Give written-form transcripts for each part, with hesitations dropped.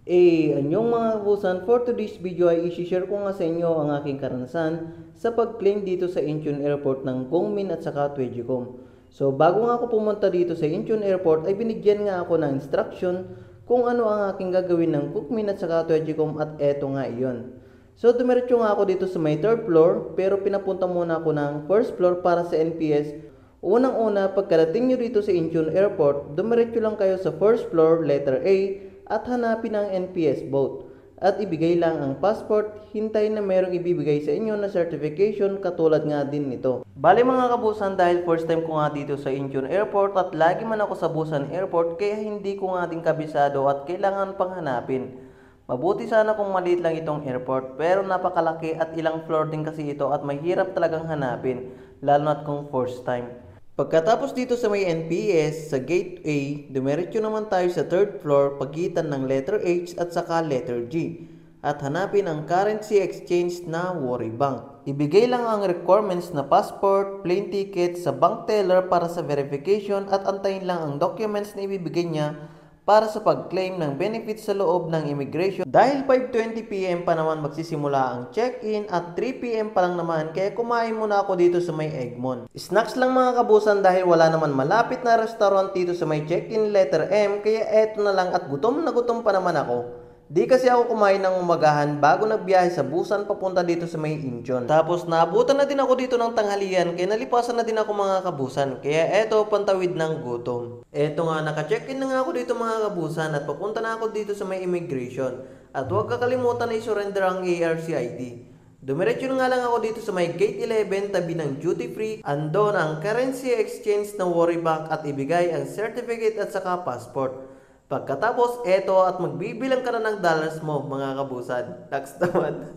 Anyong mga kapusan, for today's video ay isi-share ko nga sa inyo ang aking karanasan sa pag-claim dito sa Incheon Airport ng Gongmin at saka Twedgicom. So bago nga ako pumunta dito sa Incheon Airport ay binigyan nga ako ng instruction kung ano ang aking gagawin ng Gongmin at saka Twedgicom at eto nga iyon. So dumiretso nga ako dito sa may 3rd floor pero pinapunta muna ako ng 1st floor para sa NPS. Unang-una, pagkarating nyo dito sa Incheon Airport, dumiretso lang kayo sa 1st floor, letter A, at hanapin ang NPS boat. At ibigay lang ang passport, hintayin na merong ibibigay sa inyo na certification katulad nga din nito. Bale mga kabusan, dahil first time ko nga dito sa Incheon Airport at lagi man ako sa Busan Airport kaya hindi ko nga din kabisado at kailangan pang hanapin. Mabuti sana kung maliit lang itong airport pero napakalaki at ilang floor din kasi ito at mahirap talagang hanapin lalo na't kung first time. Pagkatapos dito sa may NPS, sa Gate A, dumiretso naman tayo sa 3rd floor pagitan ng letter H at saka letter G at hanapin ang currency exchange na Worry Bank. Ibigay lang ang requirements na passport, plane ticket sa bank teller para sa verification at antayin lang ang documents na ibibigay niya para sa pag-claim ng benefits sa loob ng immigration. Dahil 5:20 PM pa naman magsisimula ang check-in at 3 PM pa lang naman kaya kumain muna ako dito sa may Egmont. Snacks lang mga kabusan dahil wala naman malapit na restaurant dito sa may check-in letter M kaya eto na lang at gutom na gutom pa naman ako. Di kasi ako kumain ng umagahan bago nagbiyahe sa Busan papunta dito sa may Incheon. Tapos naabutan na din ako dito ng tanghalian kaya nalipasan na din ako mga kabusan. Kaya eto pantawid ng gutom. Eto nga naka-check-in na nga ako dito mga kabusan at papunta na ako dito sa may immigration. At huwag kakalimutan na i-surrender ang ARCID. Dumiretso na nga lang ako dito sa may gate 11 tabi ng duty free. Andon ang currency exchange na Worry Bank at ibigay ang certificate at saka passport. Pagkatapos, eto at magbibilang ka na ng dollars mo mga kabusan. Tax naman.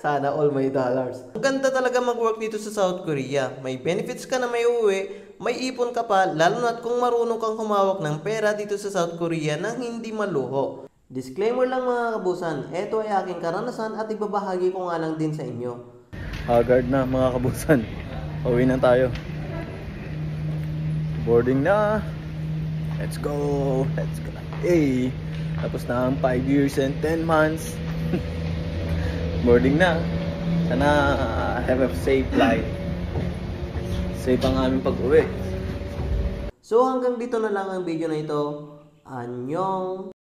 Sana all my dollars. Ang ganda talaga mag-work dito sa South Korea. May benefits ka na may uwi, may ipon ka pa, lalo na't kung marunong kang humawak ng pera dito sa South Korea nang hindi maluho. Disclaimer lang mga kabusan, eto ay aking karanasan at ibabahagi ko nga lang din sa inyo. Haggard na mga kabusan. Uwi na tayo. Boarding na. Let's go! Let's go! Hey! Tapos na ang 5 years and 10 months. Boarding na. Sana have a safe flight. Safe ang aming pag-uwi. So hanggang dito na lang ang video na ito. Annyeong!